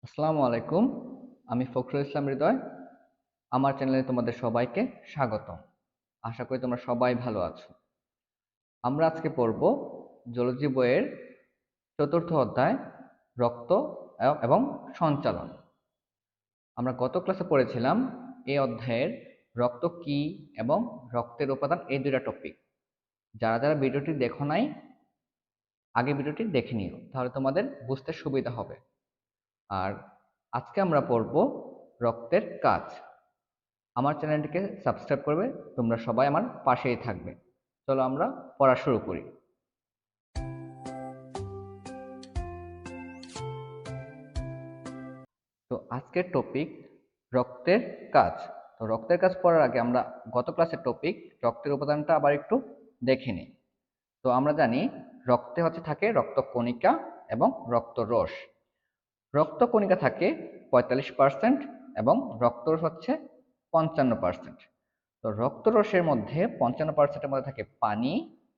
আসসালামু আলাইকুম। আমি ফখরুল ইসলাম হৃদয়। আমার চ্যানেলে তোমাদের সবাইকে স্বাগতম। আশা করি তোমরা সবাই ভালো আছো। আমরা আজকে পড়ব জুলজি বইয়ের চতুর্থ অধ্যায় রক্ত এবং সঞ্চালন। আমরা গত ক্লাসে পড়েছিলাম এই অধ্যায়ের রক্ত কি এবং রক্তের উপাদান এই দুইটা টপিক। যারা যারা ভিডিওটি দেখো নাই আগে ভিডিওটি দেখে নিও, তাহলে তোমাদের বুঝতে সুবিধা হবে। আর আজকে আমরা পড়ব রক্তের কাজ। আমার চ্যানেলটিকে সাবস্ক্রাইব করবে, তোমরা সবাই আমার পাশেই থাকবে। চলো আমরা পড়া শুরু করি। তো আজকের টপিক রক্তের কাজ। তো রক্তের কাজ পড়ার আগে আমরা গত ক্লাসের টপিক রক্তের উপাদানটা আবার একটু দেখে নিই। তো আমরা জানি রক্তে থাকে রক্তকণিকা এবং রক্তরস। রক্তকণিকা থাকে 45% এবং রক্তরস হচ্ছে 55%। তো রক্তরসের মধ্যে 55%-এর মধ্যে থাকে পানি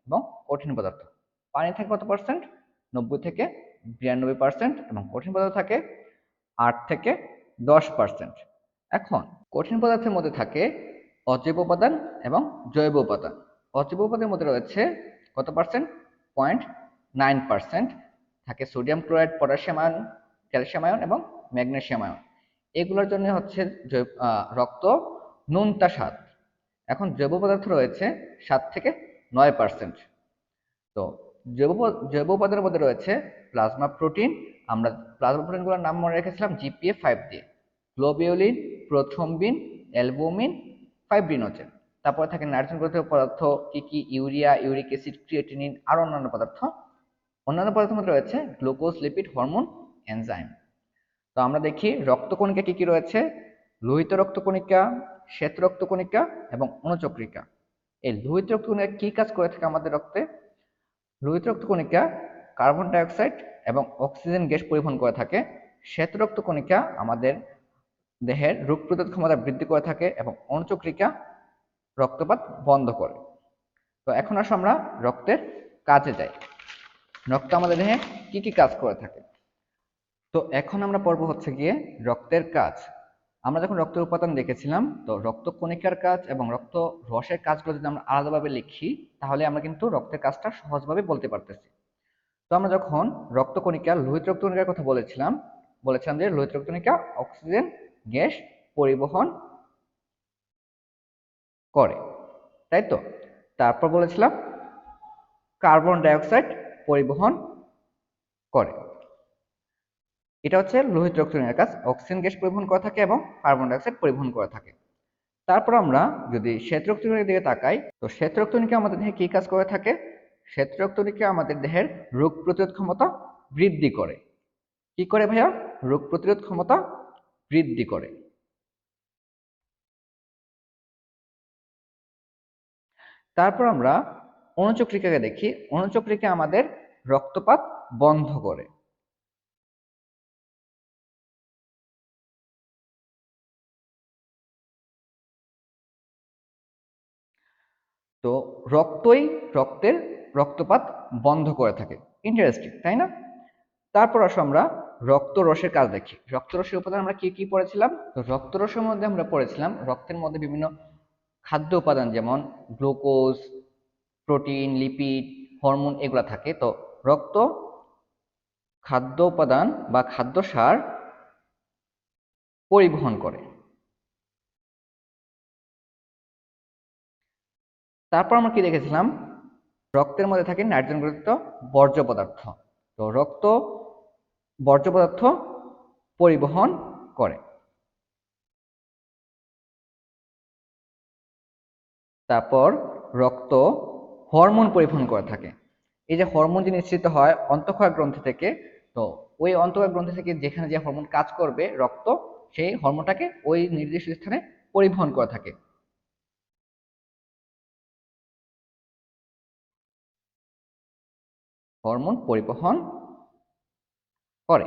এবং কঠিন পদার্থ। পানি থাকে কত পার্সেন্ট? 90 থেকে 92%, এবং কঠিন পদার্থ থাকে 8 থেকে 10%। এখন কঠিন পদার্থের মধ্যে থাকে অজৈব উপাদান এবং জৈব উপাদান। অজৈব উপাদানের মধ্যে রয়েছে কত পার্সেন্ট? 0.9% থাকে sodium chloride, potassium ion, calcium ion এবং ম্যাগনেসিয়াম আয়ন। এগুলোর জন্য হচ্ছে রক্ত নুনতা স্বাদ। এখন জৈব পদার্থ রয়েছে 7 থেকে 9%। তো জৈব উপাদানের মধ্যে রয়েছে প্লাজমা প্রোটিন। আমরা প্লাজমা প্রোটিনগুলোর নাম মনে রেখেছিলাম GPA5 দিয়ে: গ্লোবিউলিন, প্রোথ্রম্বিন, অ্যালবুমিন, ফাইব্রিনোজেন। তারপরে থাকে নাইট্রোজেন গ্রথীয় পদার্থ কি কি? ইউরিয়া, ইউরিক অ্যাসিড, ক্রিয়েটিনিন আর অন্যান্য পদার্থ। অন্যান্য পদার্থের মধ্যে রয়েছে গ্লুকোজ, লিপিড, হরমোন, এনজাইম। তো আমরা দেখি রক্তকণিকা কি কি রয়েছে: লোহিত রক্তকণিকা, শ্বেত রক্তকণিকা এবং অনুচক্রিকা। এই লোহিত রক্তকণিকা কি কাজ করে থাকে আমাদের রক্তে? লোহিত রক্তকণিকা কার্বন ডাই অক্সাইড এবং অক্সিজেন গ্যাস পরিবহন করে থাকে। শ্বেত রক্তকণিকা আমাদের দেহের রোগ প্রতিরোধ ক্ষমতা বৃদ্ধি করে থাকে এবং অনুচক্রিকা রক্তপাত বন্ধ করে। তো এখন আসো আমরা রক্তের কাজে যাই। রক্ত আমাদের দেহে কি কি কাজ করে থাকে। তো এখন আমরা পড়ব হচ্ছে গিয়ে রক্তের কাজ। আমরা যখন রক্তের উপাদান দেখেছিলাম, তো রক্তকণিকার কাজ এবং রক্ত রসের কাজগুলো যদি আমরা আলাদাভাবে লিখি, তাহলে আমরা কিন্তু রক্তের কাজটা সহজভাবে বলতে পারতেছি। তো আমরা যখন রক্তকণিকা, লোহিত রক্তকণিকার কথা বলেছিলাম যে লোহিত রক্তকণিকা অক্সিজেন গ্যাস পরিবহন করে, তাই তো? তারপর বলেছিলাম কার্বন ডাই অক্সাইড পরিবহন করে। এটা হচ্ছে লোহিত রক্তকণিকার কাজ, অক্সিজেন গ্যাস পরিবহন করে থাকে এবং কার্বন ডাই অক্সাইড পরিবহন করে থাকে। তারপর আমরা যদি শ্বেত রক্তকণিকার দিকে তাকাই, তো শ্বেত রক্তকণিকা আমাদের দেহে কি কাজ করে থাকে? শ্বেত রক্তকণিকা আমাদের দেহের রোগ প্রতিরোধ ক্ষমতা বৃদ্ধি করে। কি করে ভাইয়া? রোগ প্রতিরোধ ক্ষমতা বৃদ্ধি করে। তারপর আমরা অনুচক্রিকাকে দেখি। অনুচক্রিকা আমাদের রক্তপাত বন্ধ করে। তো রক্তের রক্তপাত বন্ধ করে থাকে। ইন্টারেস্টিং, তাই না? তারপর আসো আমরা রক্তরসের কাজ দেখি। রক্তরসের উপাদান আমরা কি কি পড়েছিলাম? তো রক্তরসের মধ্যে আমরা পড়েছিলাম রক্তের মধ্যে বিভিন্ন খাদ্য উপাদান, যেমন গ্লুকোজ, প্রোটিন, লিপিড, হরমোন, এগুলা থাকে। তো রক্ত খাদ্য উপাদান বা খাদ্য সার পরিবহন করে। তারপর আমরা কি দেখেছিলাম? রক্তের মধ্যে থাকে নাইট্রোজেন গ্রথিত বর্জ্য পদার্থ। তো রক্ত বর্জ্য পদার্থ পরিবহন করে। তারপর রক্ত হরমোন পরিবহন করে থাকে। এই যে হরমোন যে নিঃসৃত হয় অন্তঃক্ষয় গ্রন্থি থেকে, তো ওই অন্তঃক্ষয় গ্রন্থি থেকে যেখানে যে হরমোন কাজ করবে, রক্ত সেই হরমোনটাকে ওই নির্দিষ্ট স্থানে পরিবহন করে থাকে। হরমোন পরিবহন করে।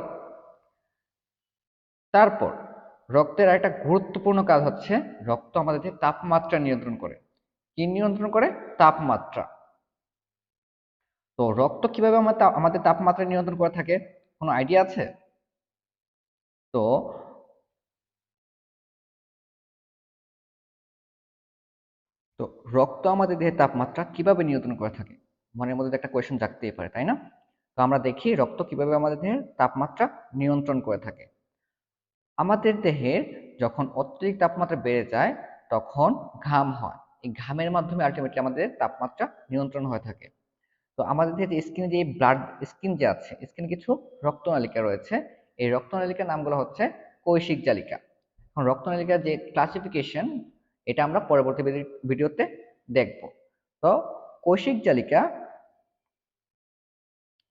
তারপর রক্তের একটা গুরুত্বপূর্ণ কাজ হচ্ছে রক্ত আমাদের তাপমাত্রা নিয়ন্ত্রণ করে। কি নিয়ন্ত্রণ করে? তাপমাত্রা। তো রক্ত কিভাবে আমাদের তাপমাত্রা নিয়ন্ত্রণ করে থাকে, কোনো আইডিয়া আছে? তো তো রক্ত আমাদের দেহের তাপমাত্রা কিভাবে নিয়ন্ত্রণ করে থাকে? মনের মধ্যে তো একটা কোয়েশ্চেন জাগতেই পারে, তাই না? তো আমরা দেখি রক্ত কিভাবে আমাদের দেহের তাপমাত্রা নিয়ন্ত্রণ করে থাকে। আমাদের দেহের যখন অত্যধিক তাপমাত্রা বেড়ে যায় তখন ঘাম হয়। এই ঘামের মাধ্যমে আলটিমেটলি আমাদের তাপমাত্রা নিয়ন্ত্রণ হয়ে থাকে। তো আমাদের দেহের যে স্কিনে যে ব্লাড স্কিন যে আছে, স্কিনে কিছু রক্তনালিকা রয়েছে। এই রক্তনালিকার নামগুলো হচ্ছে কৈশিক জালিকা। এখন রক্তনালিকার যে ক্লাসিফিকেশন, এটা আমরা পরবর্তী ভিডিওতে দেখব। তো কৈশিক জালিকা,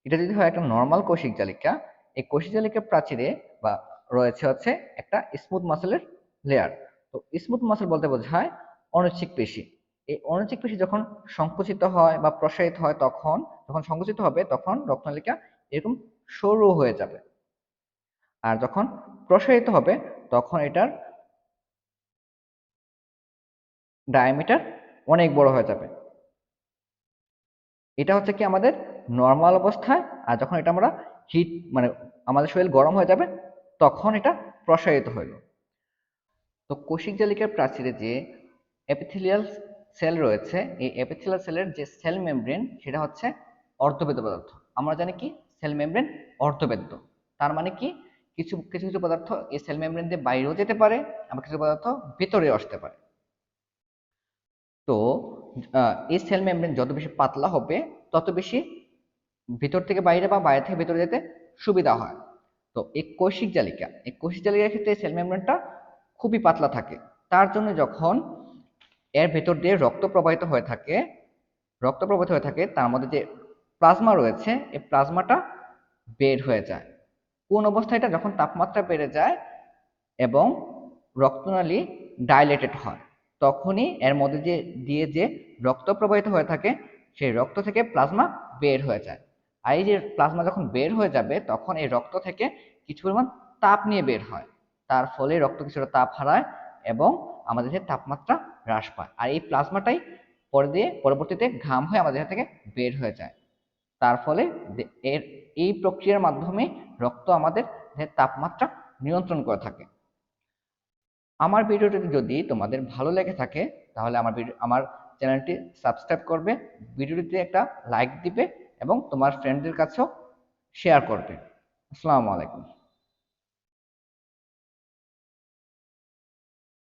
এটা যদি হয় একটা নর্মাল কৌশিক জালিকা, এই কৌশিক জালিকার প্রাচীরে বা রয়েছে হচ্ছে একটা স্মুথ মাসেলের লেয়ার। তো স্মুথ মাসেল বলতে বোঝায় অনিচ্ছিক পেশি। এই অনিচ্ছিক পেশি যখন সংকুচিত হয় বা প্রসারিত হয়, তখন যখন সংকুচিত হবে তখন রক্তনালিকা এরকম সরু হয়ে যাবে, আর যখন প্রসারিত হবে তখন এটার ডায়ামিটার অনেক বড় হয়ে যাবে। এটা হচ্ছে কি আমাদের নর্মাল অবস্থায়, আর যখন এটা আমরা হিট মানে আমাদের শরীর গরম হয়ে যাবে তখন এটা প্রসারিত হইল। তো কোশিক জালিকার প্রাচীরে যে এপিথেলিয়াল সেল রয়েছে, এই এপিথেলিয়াল সেলের যে সেল মেমব্রেন সেটা হচ্ছে অর্ধবেদ্য পদার্থ। আমরা জানি কি সেল মেমব্রেন অর্ধবেদ্য, তার মানে কি কিছু কিছু কিছু পদার্থ এই সেল মেমব্রেন দিয়ে বাইরেও যেতে পারে, আবার কিছু পদার্থ ভেতরেও আসতে পারে। তো এই সেল মেমব্রেন যত বেশি পাতলা হবে তত বেশি ভিতর থেকে বাইরে বা বাইরে থেকে ভিতরে যেতে সুবিধা হয়। তো এই কৈশিক জালিকার ক্ষেত্রে সেল মেমব্রেনটা খুবই পাতলা থাকে। তার জন্য যখন এর ভেতর দিয়ে রক্ত প্রবাহিত হয়ে থাকে, তার মধ্যে যে প্লাজমা রয়েছে এই প্লাজমাটা বের হয়ে যায়। কোন অবস্থায়? এটা যখন তাপমাত্রা বেড়ে যায় এবং রক্তনালী ডাইলেটেড হয়, তখনই এর মধ্যে যে রক্ত প্রবাহিত হয়ে থাকে সেই রক্ত থেকে প্লাজমা বের হয়ে যায়। আর এই যে প্লাজমা যখন বের হয়ে যাবে তখন এই রক্ত থেকে কিছু পরিমাণ তাপ নিয়ে বের হয়, তার ফলে রক্ত কিছুটা তাপ হারায় এবং আমাদের দেহের তাপমাত্রা হ্রাস পায়। আর এই প্লাজমাটাই পরবর্তীতে ঘাম হয়ে আমাদের দেহ থেকে বের হয়ে যায়। তার ফলে এর এই প্রক্রিয়ার মাধ্যমে রক্ত আমাদের দেহের তাপমাত্রা নিয়ন্ত্রণ করে থাকে। আমার ভিডিওটি যদি তোমাদের ভালো লেগে থাকে তাহলে আমার চ্যানেলটি সাবস্ক্রাইব করবে, ভিডিওটিতে একটা লাইক দিবে এবং তোমার ফ্রেন্ডদের কাছেও শেয়ার করবে। আসসালামু আলাইকুম।